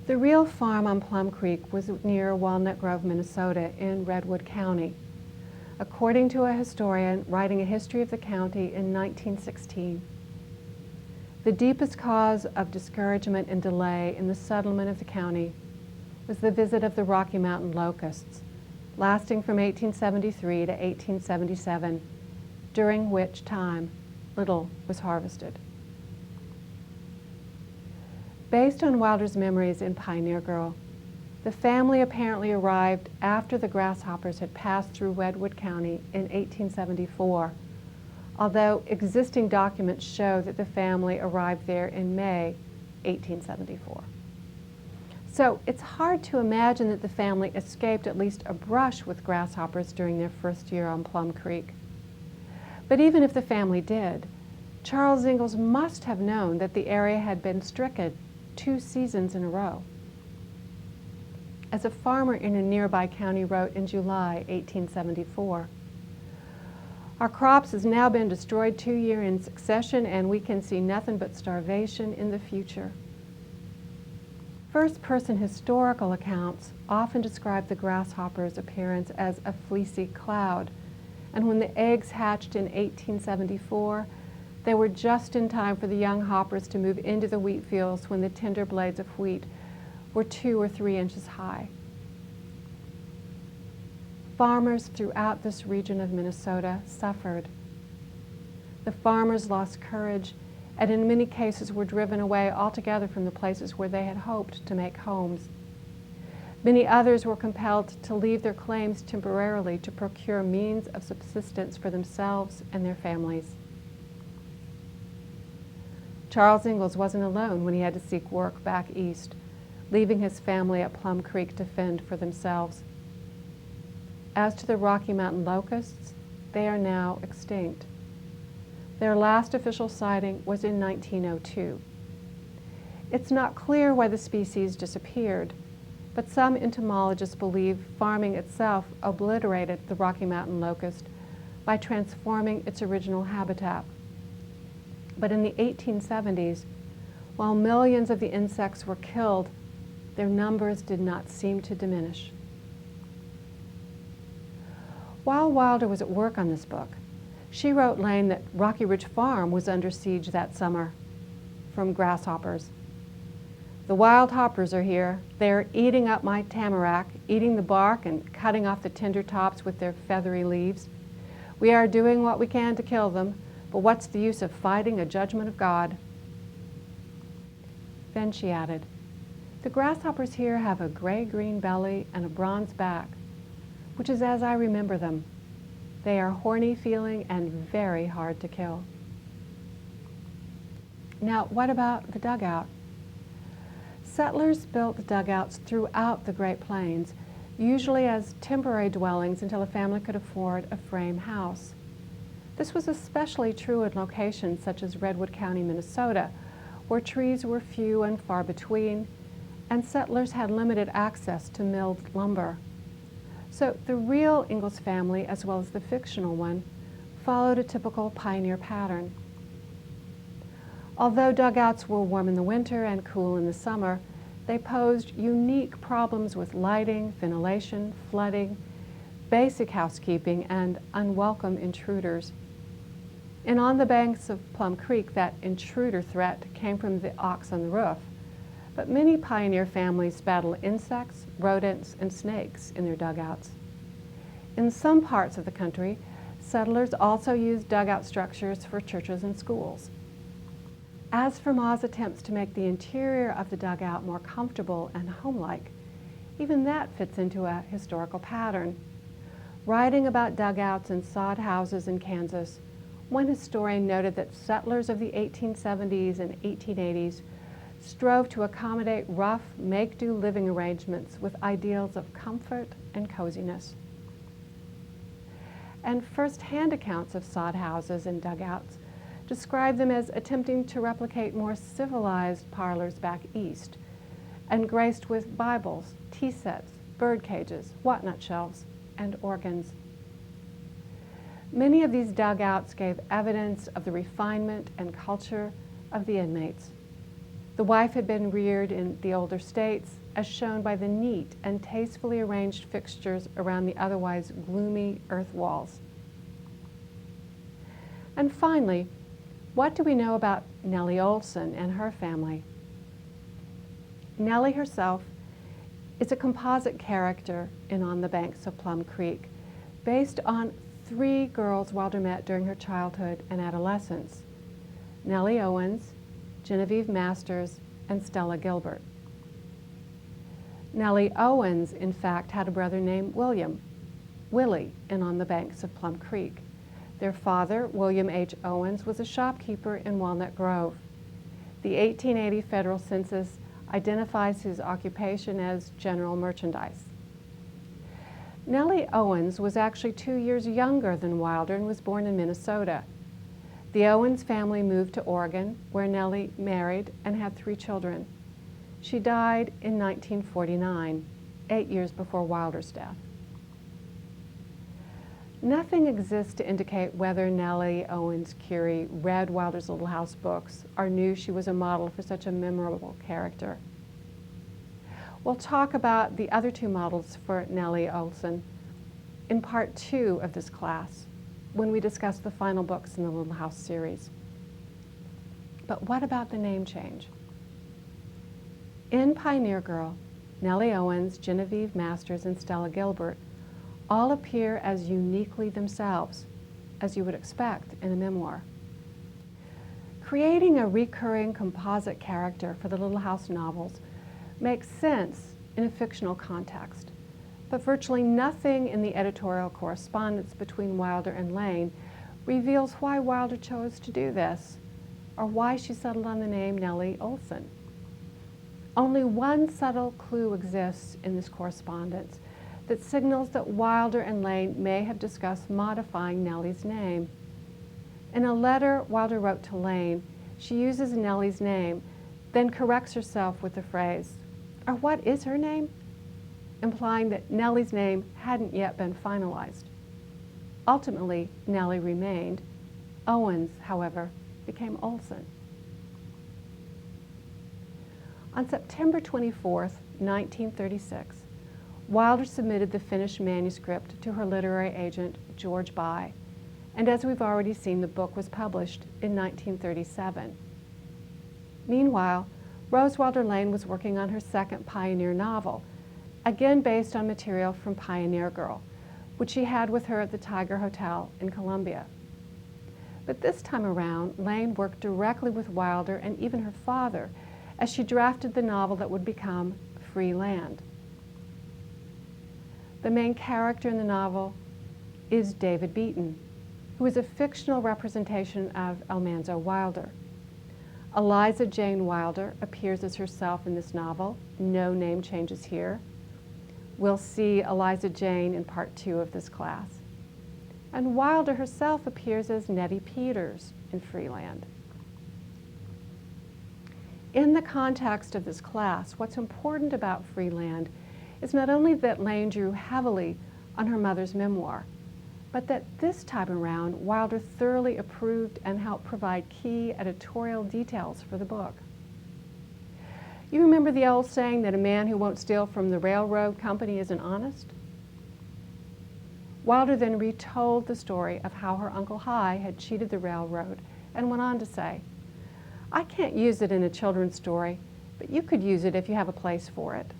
The real farm on Plum Creek was near Walnut Grove, Minnesota, in Redwood County. According to a historian writing a history of the county in 1916, the deepest cause of discouragement and delay in the settlement of the county was the visit of the Rocky Mountain locusts, lasting from 1873 to 1877, during which time little was harvested. Based on Wilder's memories in Pioneer Girl, the family apparently arrived after the grasshoppers had passed through Redwood County in 1874, although existing documents show that the family arrived there in May 1874. So it's hard to imagine that the family escaped at least a brush with grasshoppers during their first year on Plum Creek. But even if the family did, Charles Ingalls must have known that the area had been stricken 2 seasons in a row. As a farmer in a nearby county wrote in July 1874, "Our crops has now been destroyed 2 years in succession, and we can see nothing but starvation in the future." First-person historical accounts often describe the grasshopper's appearance as a fleecy cloud, and when the eggs hatched in 1874, they were just in time for the young hoppers to move into the wheat fields when the tender blades of wheat were 2 or 3 inches high. Farmers throughout this region of Minnesota suffered. The farmers lost courage and in many cases were driven away altogether from the places where they had hoped to make homes. Many others were compelled to leave their claims temporarily to procure means of subsistence for themselves and their families. Charles Ingalls wasn't alone when he had to seek work back east, leaving his family at Plum Creek to fend for themselves. As to the Rocky Mountain locusts, they are now extinct. Their last official sighting was in 1902. It's not clear why the species disappeared, but some entomologists believe farming itself obliterated the Rocky Mountain locust by transforming its original habitat. But in the 1870s, while millions of the insects were killed, their numbers did not seem to diminish. While Wilder was at work on this book, she wrote Lane that Rocky Ridge Farm was under siege that summer from grasshoppers. "The wild hoppers are here. They're eating up my tamarack, eating the bark and cutting off the tender tops with their feathery leaves. We are doing what we can to kill them, but what's the use of fighting a judgment of God?" Then she added, "The grasshoppers here have a gray-green belly and a bronze back, which is as I remember them. They are horny-feeling and very hard to kill." Now, what about the dugout? Settlers built dugouts throughout the Great Plains, usually as temporary dwellings until a family could afford a frame house. This was especially true in locations such as Redwood County, Minnesota, where trees were few and far between, and settlers had limited access to milled lumber. So the real Ingalls family, as well as the fictional one, followed a typical pioneer pattern. Although dugouts were warm in the winter and cool in the summer, they posed unique problems with lighting, ventilation, flooding, basic housekeeping, and unwelcome intruders. And on the banks of Plum Creek, that intruder threat came from the ox on the roof. But many pioneer families battled insects, rodents, and snakes in their dugouts. In some parts of the country, settlers also used dugout structures for churches and schools. As for Ma's attempts to make the interior of the dugout more comfortable and homelike, even that fits into a historical pattern. Writing about dugouts and sod houses in Kansas, one historian noted that settlers of the 1870s and 1880s strove to accommodate rough, make-do living arrangements with ideals of comfort and coziness. And first-hand accounts of sod houses and dugouts describe them as attempting to replicate more civilized parlors back east, and graced with Bibles, tea sets, bird cages, whatnot shelves, and organs. Many of these dugouts gave evidence of the refinement and culture of the inmates. The wife had been reared in the older states, as shown by the neat and tastefully arranged fixtures around the otherwise gloomy earth walls. And finally, what do we know about Nellie Oleson and her family? Nellie herself is a composite character in On the Banks of Plum Creek, based on 3 girls Wilder met during her childhood and adolescence: Nellie Owens, Genevieve Masters, and Stella Gilbert. Nellie Owens, in fact, had a brother named Willie, in On the Banks of Plum Creek. Their father, William H. Owens, was a shopkeeper in Walnut Grove. The 1880 federal census identifies his occupation as general merchandise. Nellie Owens was actually 2 years younger than Wilder and was born in Minnesota. The Owens family moved to Oregon, where Nellie married and had 3 children. She died in 1949, 8 years before Wilder's death. Nothing exists to indicate whether Nellie Owens Curie read Wilder's Little House books or knew she was a model for such a memorable character. We'll talk about the other 2 models for Nellie Oleson in part 2 of this class, when we discuss the final books in the Little House series. But what about the name change? In Pioneer Girl, Nellie Owens, Genevieve Masters, and Stella Gilbert all appear as uniquely themselves, as you would expect in a memoir. Creating a recurring composite character for the Little House novels makes sense in a fictional context, but virtually nothing in the editorial correspondence between Wilder and Lane reveals why Wilder chose to do this, or why she settled on the name Nellie Oleson. Only one subtle clue exists in this correspondence that signals that Wilder and Lane may have discussed modifying Nellie's name. In a letter Wilder wrote to Lane, she uses Nellie's name, then corrects herself with the phrase, "Or what is her name?" implying that Nellie's name hadn't yet been finalized. Ultimately, Nellie remained. Owens, however, became Oleson. On September 24, 1936, Wilder submitted the finished manuscript to her literary agent, George By, and as we've already seen, the book was published in 1937. Meanwhile, Rose Wilder Lane was working on her second Pioneer novel, again based on material from Pioneer Girl, which she had with her at the Tiger Hotel in Columbia. But this time around, Lane worked directly with Wilder and even her father as she drafted the novel that would become Free Land. The main character in the novel is David Beaton, who is a fictional representation of Almanzo Wilder. Eliza Jane Wilder appears as herself in this novel. No name changes here. We'll see Eliza Jane in part 2 of this class. And Wilder herself appears as Nettie Peters in Free Land. In the context of this class, what's important about Free Land is not only that Lane drew heavily on her mother's memoir, but that this time around, Wilder thoroughly approved and helped provide key editorial details for the book. You remember the old saying that a man who won't steal from the railroad company isn't honest? Wilder then retold the story of how her Uncle Hi had cheated the railroad and went on to say, "I can't use it in a children's story, but you could use it if you have a place for it."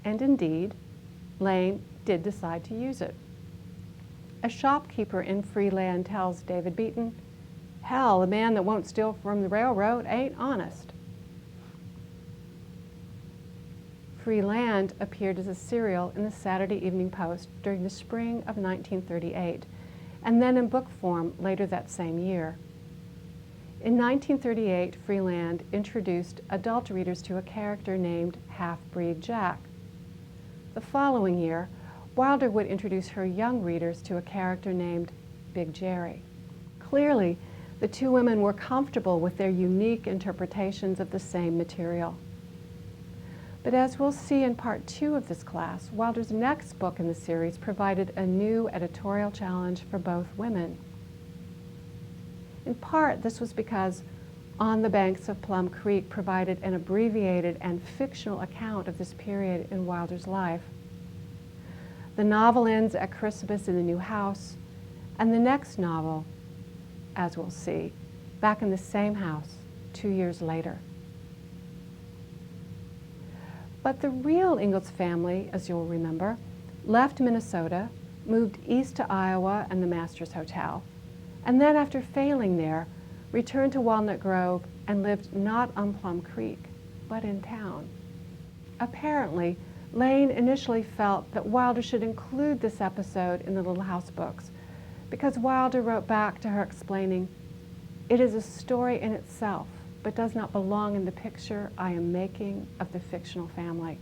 And indeed, Lane did decide to use it. A shopkeeper in Free Land tells David Beaton, "Hell, a man that won't steal from the railroad ain't honest." Free Land appeared as a serial in the Saturday Evening Post during the spring of 1938, and then in book form later that same year. In 1938, Free Land introduced adult readers to a character named Half-Breed Jack. The following year, Wilder would introduce her young readers to a character named Big Jerry. Clearly, the 2 women were comfortable with their unique interpretations of the same material. But as we'll see in part 2 of this class, Wilder's next book in the series provided a new editorial challenge for both women. In part, this was because on the banks of Plum Creek provided an abbreviated and fictional account of this period in Wilder's life. The novel ends at Christmas in the new house, and the next novel, as we'll see, back in the same house 2 years later. But the real Ingalls family, as you'll remember, left Minnesota, moved east to Iowa and the Masters Hotel, and then after failing there, returned to Walnut Grove and lived not on Plum Creek, but in town. Apparently, Lane initially felt that Wilder should include this episode in the Little House books, because Wilder wrote back to her explaining, "It is a story in itself, but does not belong in the picture I am making of the fictional family."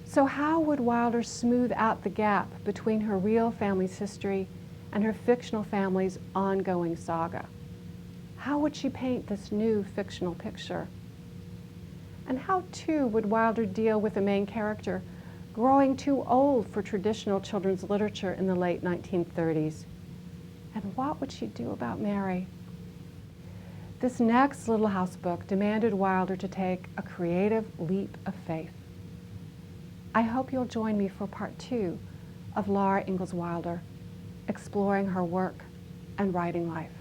So how would Wilder smooth out the gap between her real family's history and her fictional family's ongoing saga? How would she paint this new fictional picture? And how, too, would Wilder deal with the main character growing too old for traditional children's literature in the late 1930s? And what would she do about Mary? This next Little House book demanded Wilder to take a creative leap of faith. I hope you'll join me for part 2 of Laura Ingalls Wilder, exploring her work and writing life.